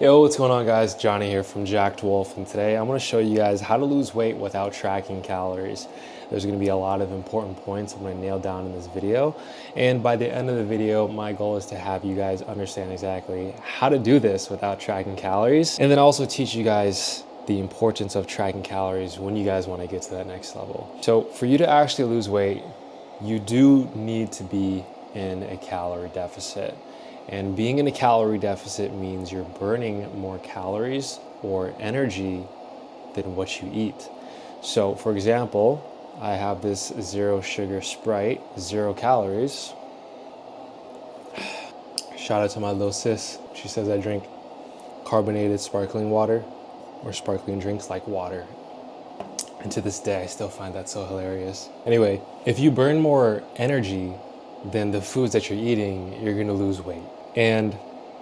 Yo, what's going on guys? Johnny here from Jacked Wolf, and today I'm going to show you guys how to lose weight without tracking calories. There's going to be a lot of important points I'm going to nail down in this video, and by the end of the video my goal is to have you guys understand exactly how to do this without tracking calories, and then also teach you guys the importance of tracking calories when you guys want to get to that next level. So for you to actually lose weight, you do need to be in a calorie deficit. And being in a calorie deficit means you're burning more calories or energy than what you eat. So for example, I have this zero sugar Sprite, 0 calories. Shout out to my little sis. She says I drink carbonated sparkling water or sparkling drinks like water. And to this day, I still find that so hilarious. Anyway, if you burn more energy than the foods that you're eating, you're gonna lose weight. And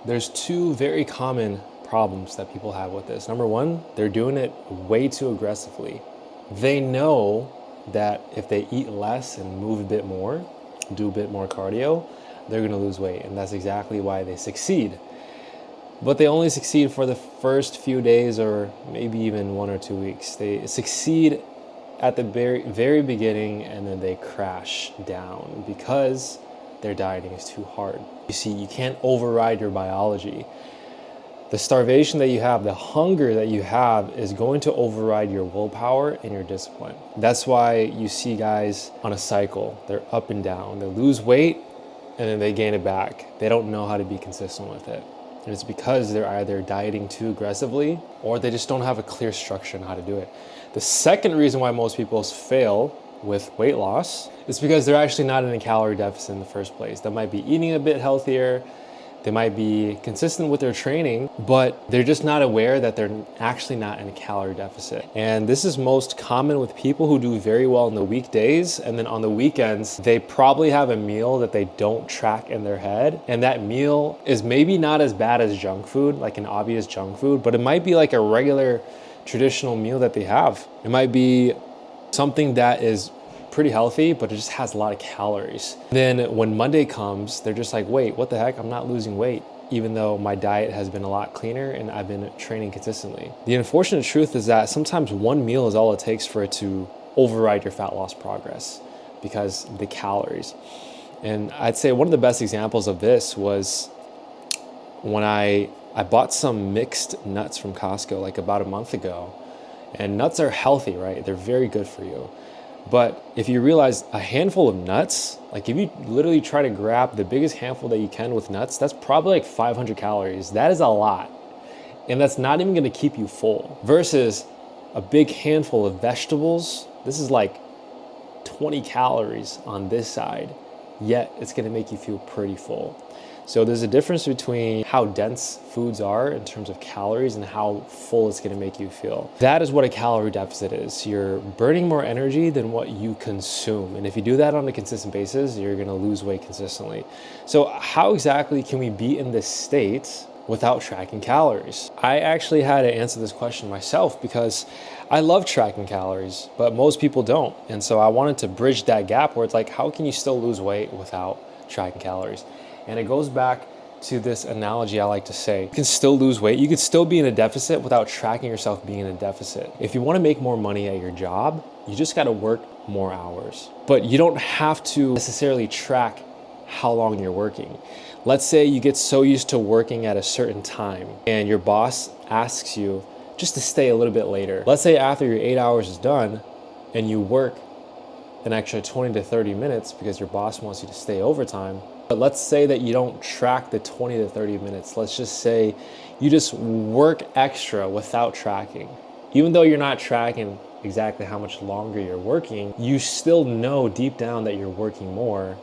there's 2 very common problems that people have with this. Number 1, they're doing it way too aggressively. They know that if they eat less and move a bit more, do a bit more cardio, they're gonna lose weight. And that's exactly why they succeed. But they only succeed for the first few days or maybe even 1 or 2 weeks. They succeed at the very beginning, and then they crash down because their dieting is too hard. You see, you can't override your biology. The starvation that you have, the hunger that you have is going to override your willpower and your discipline. That's why you see guys on a cycle. They're up and down. They lose weight and then they gain it back. They don't know how to be consistent with it. And it's because they're either dieting too aggressively or they just don't have a clear structure on how to do it. The second reason why most people fail with weight loss is because they're actually not in a calorie deficit in the first place. They might be eating a bit healthier, they might be consistent with their training, but they're just not aware that they're actually not in a calorie deficit. And this is most common with people who do very well in the weekdays, and then on the weekends, they probably have a meal that they don't track in their head. And that meal is maybe not as bad as junk food, like an obvious junk food, but it might be like a regular traditional meal that they have. It might be something that is pretty healthy, but it just has a lot of calories. Then when Monday comes, they're just like, wait, what the heck? I'm not losing weight, even though my diet has been a lot cleaner and I've been training consistently. The unfortunate truth is that sometimes one meal is all it takes for it to override your fat loss progress because the calories. And I'd say one of the best examples of this was when I bought some mixed nuts from Costco like about a month ago. And nuts are healthy, right? They're very good for you. But if you realize a handful of nuts, like if you literally try to grab the biggest handful that you can with nuts, that's probably like 500 calories. That is a lot. And that's not even gonna keep you full. Versus a big handful of vegetables, this is like 20 calories on this side, yet it's gonna make you feel pretty full. So there's a difference between how dense foods are in terms of calories and how full it's gonna make you feel. That is what a calorie deficit is. You're burning more energy than what you consume. And if you do that on a consistent basis, you're gonna lose weight consistently. So how exactly can we be in this state without tracking calories? I actually had to answer this question myself because I love tracking calories, but most people don't. And so I wanted to bridge that gap where it's like, how can you still lose weight without tracking calories? And it goes back to this analogy I like to say. You can still lose weight. You could still be in a deficit without tracking yourself being in a deficit. If you want to make more money at your job, you just got to work more hours. But you don't have to necessarily track how long you're working. Let's say you get so used to working at a certain time and your boss asks you just to stay a little bit later. Let's say after your 8 hours is done and you work an extra 20 to 30 minutes because your boss wants you to stay overtime. But let's say that you don't track the 20 to 30 minutes. Let's just say you just work extra without tracking. Even though you're not tracking exactly how much longer you're working, you still know deep down that you're working more.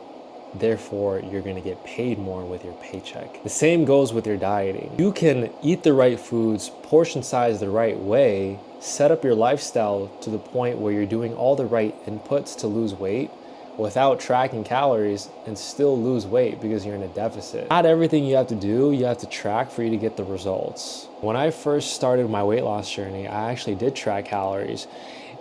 Therefore, you're gonna get paid more with your paycheck. The same goes with your dieting. You can eat the right foods, portion size the right way, set up your lifestyle to the point where you're doing all the right inputs to lose weight without tracking calories and still lose weight because you're in a deficit. Not everything you have to do, you have to track for you to get the results. When I first started my weight loss journey, I actually did track calories.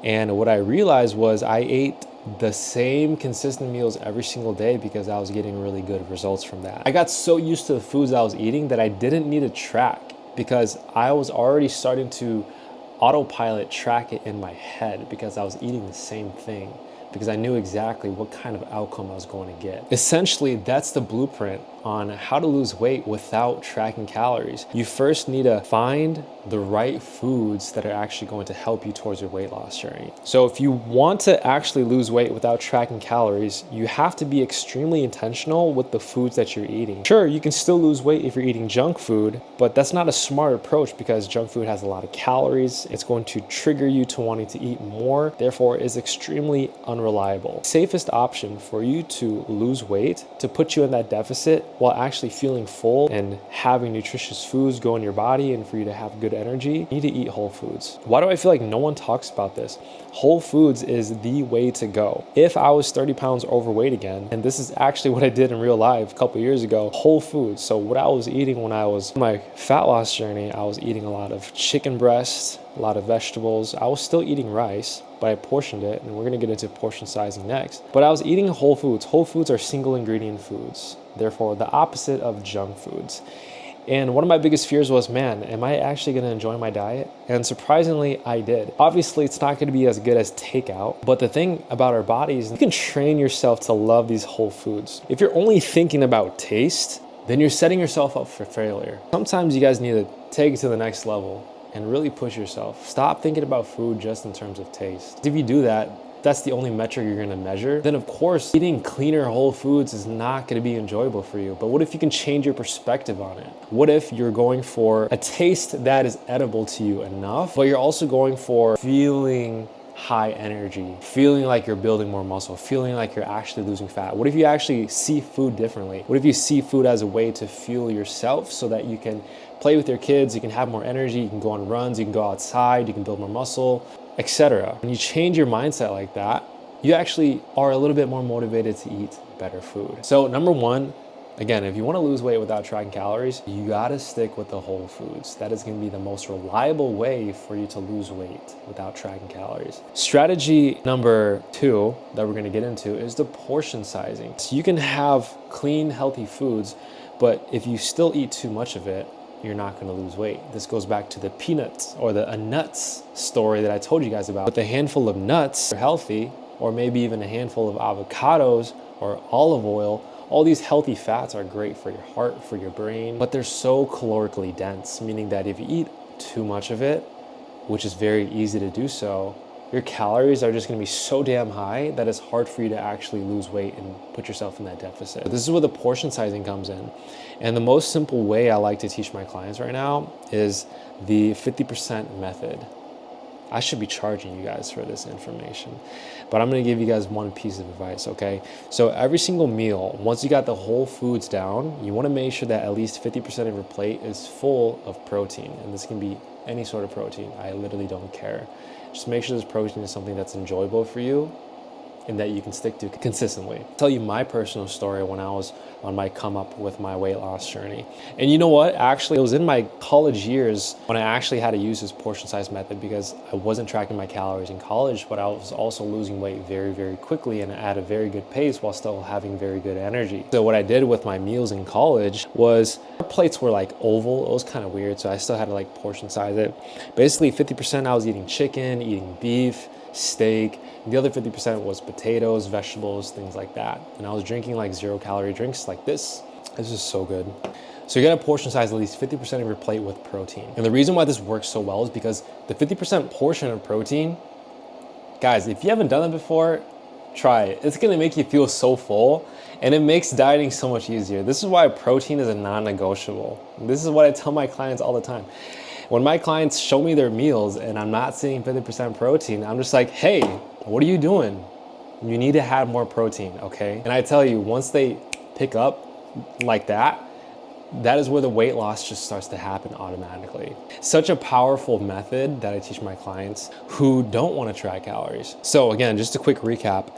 And what I realized was I ate the same consistent meals every single day because I was getting really good results from that. I got so used to the foods I was eating that I didn't need to track. because I was already starting to autopilot track it in my head because I was eating the same thing, because I knew exactly what kind of outcome I was going to get. Essentially, that's the blueprint on how to lose weight without tracking calories. You first need to find the right foods that are actually going to help you towards your weight loss journey. So if you want to actually lose weight without tracking calories, you have to be extremely intentional with the foods that you're eating. Sure, you can still lose weight if you're eating junk food, but that's not a smart approach because junk food has a lot of calories. It's going to trigger you to wanting to eat more, therefore is extremely unreliable. Safest option for you to lose weight, to put you in that deficit while actually feeling full and having nutritious foods go in your body and for you to have good energy, you need to eat whole foods. Why do I feel like no one talks about this? Whole foods is the way to go. If I was 30 pounds overweight again, and this is actually what I did in real life a couple years ago, whole foods. So what I was eating when I was on my fat loss journey, I was eating a lot of chicken breasts, a lot of vegetables. I was still eating rice, but I portioned it, and we're gonna get into portion sizing next. But I was eating whole foods. Whole foods are single ingredient foods, therefore the opposite of junk foods. And one of my biggest fears was, man, am I actually gonna enjoy my diet? And surprisingly, I did. Obviously, it's not gonna be as good as takeout, but the thing about our bodies, you can train yourself to love these whole foods. If you're only thinking about taste, then you're setting yourself up for failure. Sometimes you guys need to take it to the next level and really push yourself. Stop thinking about food just in terms of taste. If you do that, that's the only metric you're gonna measure, then of course, eating cleaner whole foods is not gonna be enjoyable for you. But what if you can change your perspective on it? What if you're going for a taste that is edible to you enough, but you're also going for feeling high energy, feeling like you're building more muscle, feeling like you're actually losing fat? What if you actually see food differently? What if you see food as a way to fuel yourself so that you can play with your kids, you can have more energy, you can go on runs, you can go outside, you can build more muscle, etc. When you change your mindset like that, you actually are a little bit more motivated to eat better food. So number one, again, if you want to lose weight without tracking calories, you got to stick with the whole foods. That is going to be the most reliable way for you to lose weight without tracking calories. Strategy number two that we're going to get into is the portion sizing. So you can have clean, healthy foods, but if you still eat too much of it, you're not going to lose weight. This goes back to the peanuts or the nuts story that I told you guys about. With a handful of nuts are healthy, or maybe even a handful of avocados or olive oil, all these healthy fats are great for your heart, for your brain, but they're so calorically dense, meaning that if you eat too much of it, which is very easy to do so, your calories are just gonna be so damn high that it's hard for you to actually lose weight and put yourself in that deficit. This is where the portion sizing comes in. And the most simple way I like to teach my clients right now is the 50% method. I should be charging you guys for this information, but I'm gonna give you guys one piece of advice, okay? So every single meal, once you got the whole foods down, you wanna make sure that at least 50% of your plate is full of protein. And this can be any sort of protein. I literally don't care. Just make sure this protein is something that's enjoyable for you and that you can stick to consistently. I'll tell you my personal story when I was on my come up with my weight loss journey. And you know what? Actually, it was in my college years when I actually had to use this portion size method because I wasn't tracking my calories in college, but I was also losing weight very, very quickly and at a very good pace while still having very good energy. So what I did with my meals in college was our plates were like oval. It was kind of weird. So I still had to like portion size it. Basically 50% I was eating chicken, eating beef, steak. The other 50% was potatoes, vegetables, things like that. And I was drinking like 0-calorie drinks like this. This is so good. So you gotta portion size at least 50% of your plate with protein. And the reason why this works so well is because the 50% portion of protein, guys, if you haven't done it before, try it. It's gonna make you feel so full and it makes dieting so much easier. This is why protein is a non-negotiable. This is what I tell my clients all the time. When my clients show me their meals and I'm not seeing 50% protein, I'm just like, hey, what are you doing? You need to have more protein, okay? And I tell you, once they pick up like that, that is where the weight loss just starts to happen automatically. Such a powerful method that I teach my clients who don't want to track calories. So again, just a quick recap.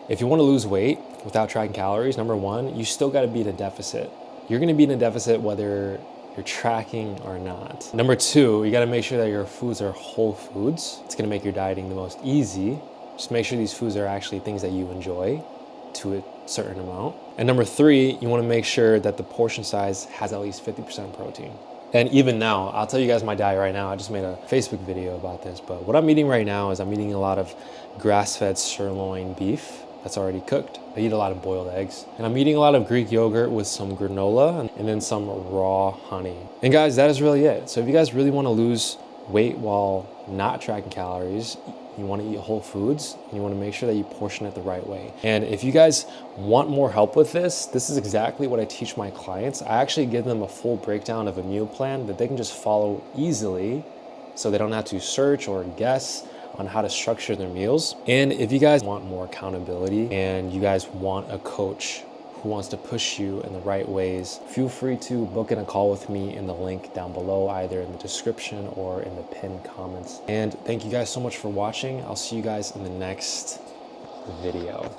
If you want to lose weight without tracking calories, number one, you still got to be in a deficit. You're going to be in a deficit whether you're tracking or not. Number two, you gotta make sure that your foods are whole foods. It's gonna make your dieting the most easy. Just make sure these foods are actually things that you enjoy to a certain amount. And number three, you wanna make sure that the portion size has at least 50% protein. And even now, I'll tell you guys my diet right now. I just made a Facebook video about this, but what I'm eating right now is I'm eating a lot of grass-fed sirloin beef that's already cooked. I eat a lot of boiled eggs. And I'm eating a lot of Greek yogurt with some granola and then some raw honey. And guys, that is really it. So if you guys really want to lose weight while not tracking calories, you want to eat whole foods, and you want to make sure that you portion it the right way. And if you guys want more help with this, this is exactly what I teach my clients. I actually give them a full breakdown of a meal plan that they can just follow easily so they don't have to search or guess on how to structure their meals. And if you guys want more accountability and you guys want a coach who wants to push you in the right ways, feel free to book in a call with me in the link down below, either in the description or in the pinned comments. And thank you guys so much for watching. I'll see you guys in the next video.